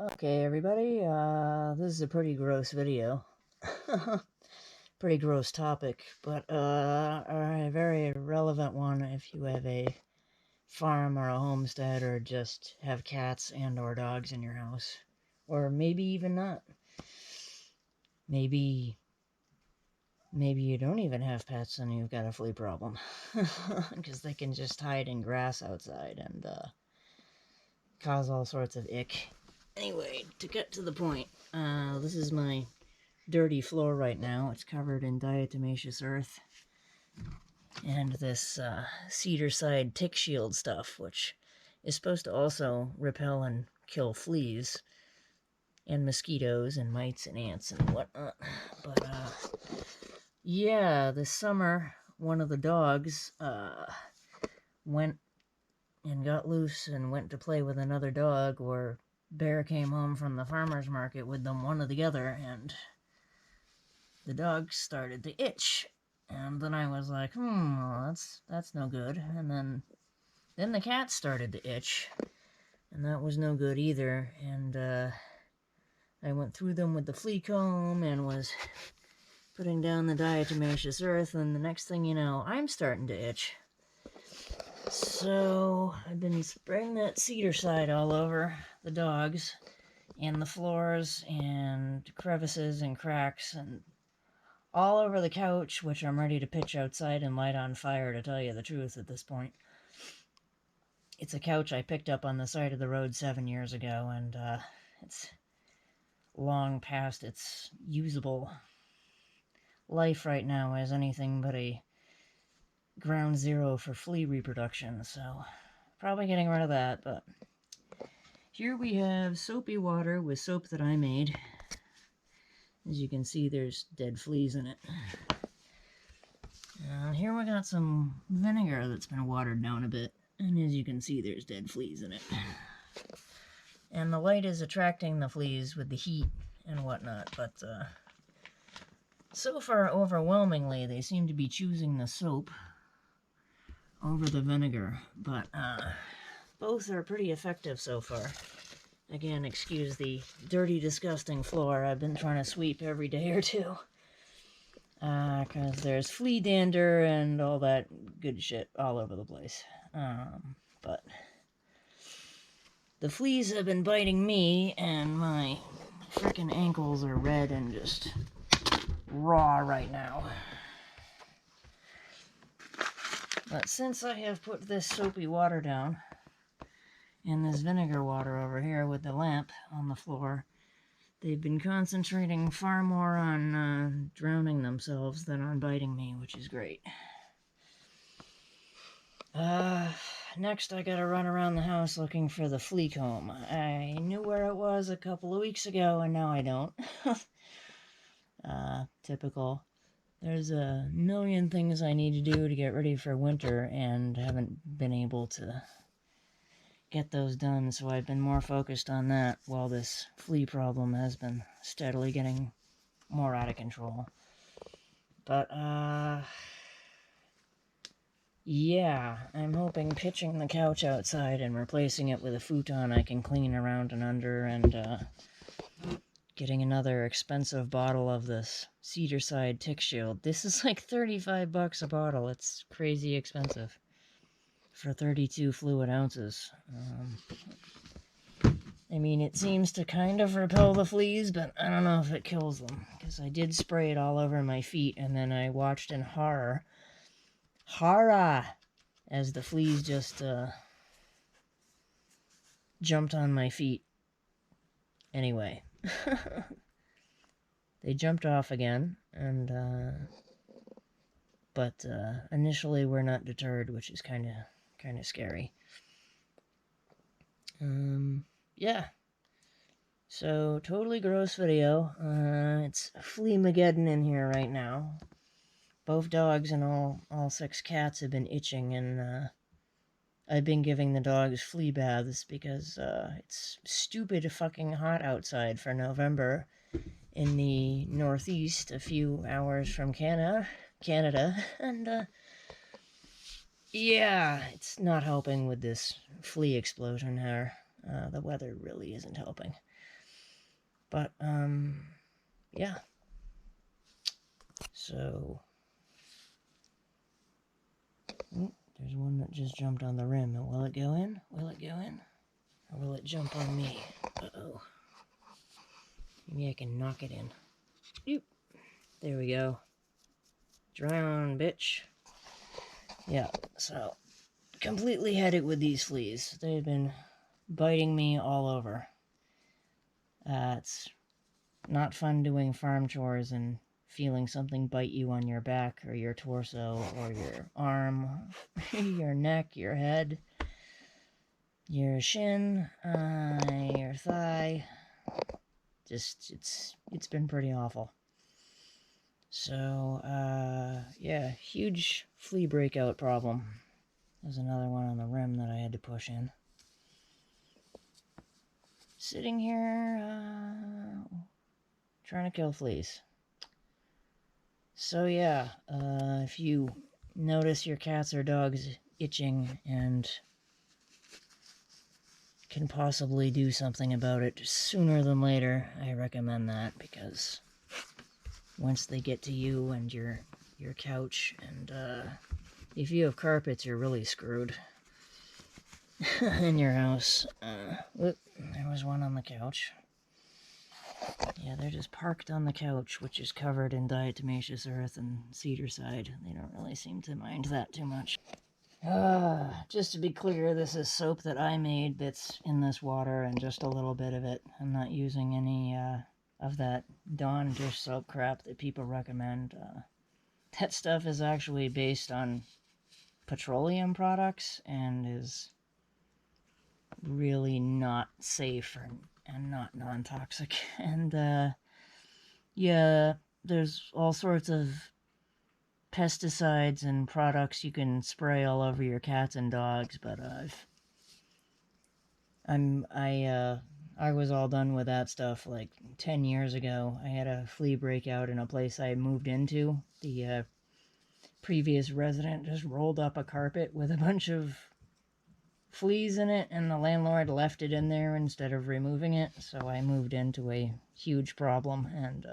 Okay, everybody, this is a pretty gross video. Pretty gross topic, but a very relevant one if you have a farm or a homestead or just have cats and or dogs in your house. Or maybe even not. Maybe you don't even have pets and you've got a flea problem. Because they can just hide in grass outside and cause all sorts of ick. Anyway, to get to the point, this is my dirty floor right now. It's covered in diatomaceous earth and this cedar side tick shield stuff, which is supposed to also repel and kill fleas and mosquitoes and mites and ants and whatnot. But yeah, this summer one of the dogs went and got loose and went to play with another dog, or Bear came home from the farmer's market with them, one or the other, and the dog started to itch. And then I was like, well, that's no good. And then the cat started to itch, and that was no good either. And I went through them with the flea comb and was putting down the diatomaceous earth, and the next thing you know, I'm starting to itch. So I've been spraying that cedar side all over the dogs and the floors and crevices and cracks and all over the couch, which I'm ready to pitch outside and light on fire, to tell you the truth at this point. It's a couch I picked up on the side of the road 7 years ago, and it's long past its usable life right now as anything but a ground zero for flea reproduction, so probably getting rid of that. But here we have soapy water with soap that I made. As you can see, there's dead fleas in it. Here we got some vinegar that's been watered down a bit, and as you can see, there's dead fleas in it. And the light is attracting the fleas with the heat and whatnot, but so far, overwhelmingly, they seem to be choosing the soap over the vinegar, but both are pretty effective so far. Again, excuse the dirty, disgusting floor. I've been trying to sweep every day or two. Because there's flea dander and all that good shit all over the place. But the fleas have been biting me, and my frickin' ankles are red and just raw right now. But since I have put this soapy water down, and this vinegar water over here with the lamp on the floor, they've been concentrating far more on drowning themselves than on biting me, which is great. Next I gotta run around the house looking for the flea comb. I knew where it was a couple of weeks ago, and now I don't. Typical. There's a million things I need to do to get ready for winter, and haven't been able to get those done, so I've been more focused on that while this flea problem has been steadily getting more out of control. But, yeah, I'm hoping pitching the couch outside and replacing it with a futon I can clean around and under, and getting another expensive bottle of this cedar side tick shield. This is like $35 a bottle. It's crazy expensive for 32 fluid ounces. I mean, it seems to kind of repel the fleas, but I don't know if it kills them, because I did spray it all over my feet, and then I watched in horror, as the fleas just jumped on my feet. Anyway, they jumped off again, and but initially were not deterred, which is kind of scary. Yeah. So, totally gross video. It's Fleamageddon in here right now. Both dogs and all 6 cats have been itching, and I've been giving the dogs flea baths because it's stupid fucking hot outside for November in the Northeast, a few hours from Canada, and yeah, it's not helping with this flea explosion here. The weather really isn't helping. But, yeah. So, there's one that just jumped on the rim. Will it go in? Will it go in? Or will it jump on me? Uh-oh. Maybe I can knock it in. Oop. There we go. Drown, bitch. Yeah, so completely had it with these fleas. They've been biting me all over. It's not fun doing farm chores and feeling something bite you on your back or your torso or your arm, your neck, your head, your shin, your thigh. Just, it's been pretty awful. So, yeah, huge flea breakout problem. There's another one on the rim that I had to push in. Sitting here, trying to kill fleas. So yeah, if you notice your cats or dogs itching and can possibly do something about it sooner than later, I recommend that, because once they get to you and your couch, and if you have carpets, you're really screwed in your house. Whoop, there was one on the couch. Yeah, they're just parked on the couch, which is covered in diatomaceous earth and cedar side. They don't really seem to mind that too much. Just to be clear, this is soap that I made that's in this water, and just a little bit of it. I'm not using any of that Dawn dish soap crap that people recommend. That stuff is actually based on petroleum products and is really not safe and not non-toxic. And yeah, there's all sorts of pesticides and products you can spray all over your cats and dogs, but I was all done with that stuff like 10 years ago. I had a flea breakout in a place I moved into. The previous resident just rolled up a carpet with a bunch of fleas in it, and the landlord left it in there instead of removing it, so I moved into a huge problem, and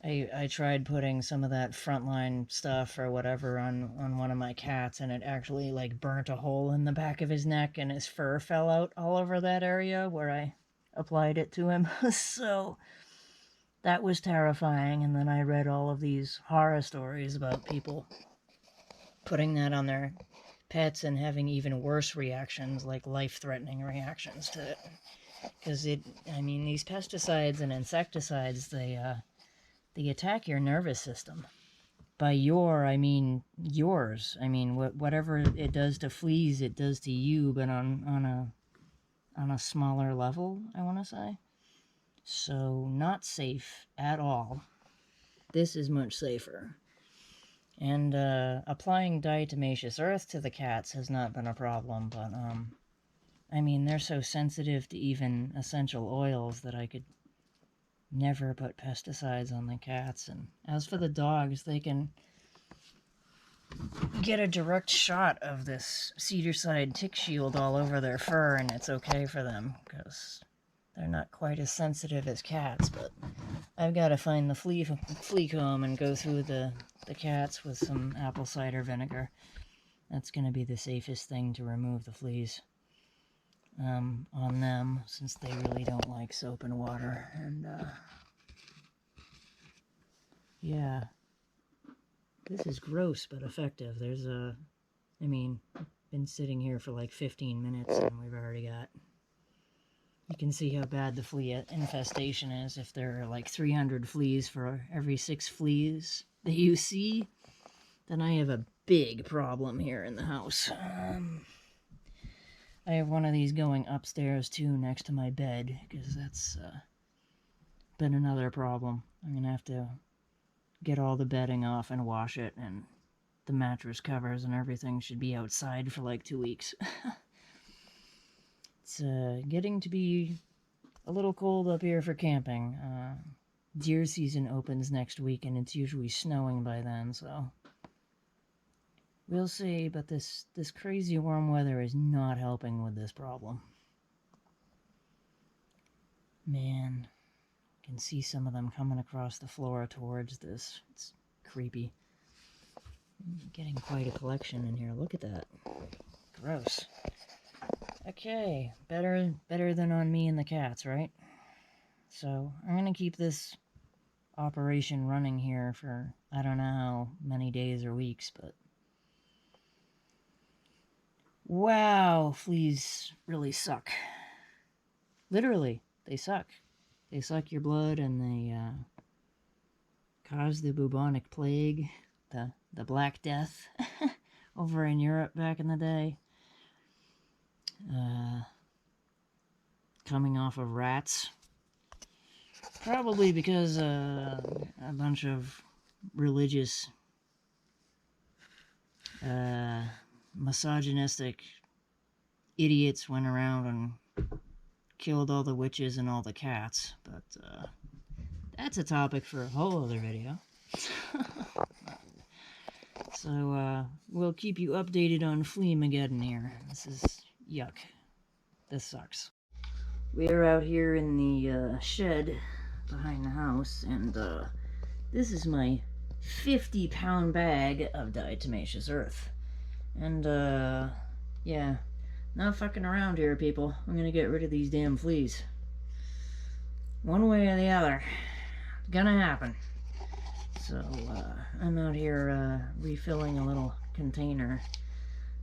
I tried putting some of that frontline stuff or whatever on one of my cats, and it actually like burnt a hole in the back of his neck, and his fur fell out all over that area where I applied it to him. So that was terrifying. And then I read all of these horror stories about people putting that on their pets and having even worse reactions, like life-threatening reactions to it. Because I mean, these pesticides and insecticides, they attack your nervous system. By I mean yours. I mean, whatever it does to fleas, it does to you, but on a smaller level, I want to say. So, not safe at all. This is much safer. And applying diatomaceous earth to the cats has not been a problem, but I mean, they're so sensitive to even essential oils that I could never put pesticides on the cats. And as for the dogs, they can get a direct shot of this cedar side tick shield all over their fur, and it's okay for them because they're not quite as sensitive as cats. But I've got to find the flea comb and go through the cats with some apple cider vinegar. That's going to be the safest thing to remove the fleas on them, since they really don't like soap and water. And yeah, this is gross but effective. There's I mean, been sitting here for like 15 minutes and we've already got, you can see how bad the flea infestation is. If there are like 300 fleas for every 6 fleas that you see, then I have a big problem here in the house. I have one of these going upstairs too, next to my bed, because that's been another problem. I'm gonna have to get all the bedding off and wash it, and the mattress covers and everything should be outside for like 2 weeks. It's getting to be a little cold up here for camping. Deer season opens next week, and it's usually snowing by then, so We'll see, but this crazy warm weather is not helping with this problem. Man, I can see some of them coming across the floor towards this. It's creepy. I'm getting quite a collection in here. Look at that. Gross. Okay, better than on me and the cats, right? So I'm gonna keep this operation running here for I don't know how many days or weeks, but wow, fleas really suck. Literally, they suck. They suck your blood and they cause the bubonic plague, the Black Death over in Europe back in the day. Coming off of rats. Probably because a bunch of religious, misogynistic idiots went around and killed all the witches and all the cats. But that's a topic for a whole other video. So we'll keep you updated on Fleamageddon here. This is yuck. This sucks. We're out here in the shed behind the house, and this is my 50-pound bag of diatomaceous earth. And yeah, not fucking around here, people. I'm gonna get rid of these damn fleas. One way or the other. It's gonna happen. So I'm out here refilling a little container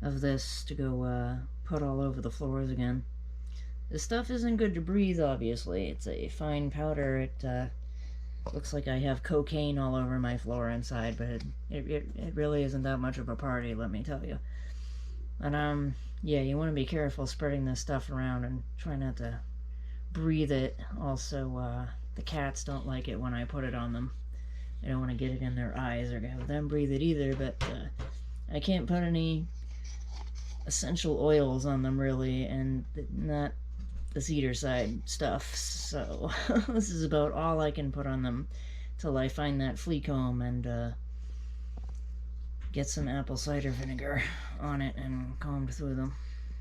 of this to go put all over the floors again. This stuff isn't good to breathe, obviously. It's a fine powder. It looks like I have cocaine all over my floor inside, but it really isn't that much of a party, let me tell you. And yeah, you want to be careful spreading this stuff around and try not to breathe it. Also, the cats don't like it when I put it on them. I don't want to get it in their eyes or have them breathe it either, but I can't put any essential oils on them, really, and not the cedar side stuff, so this is about all I can put on them till I find that flea comb and get some apple cider vinegar on it and comb through them.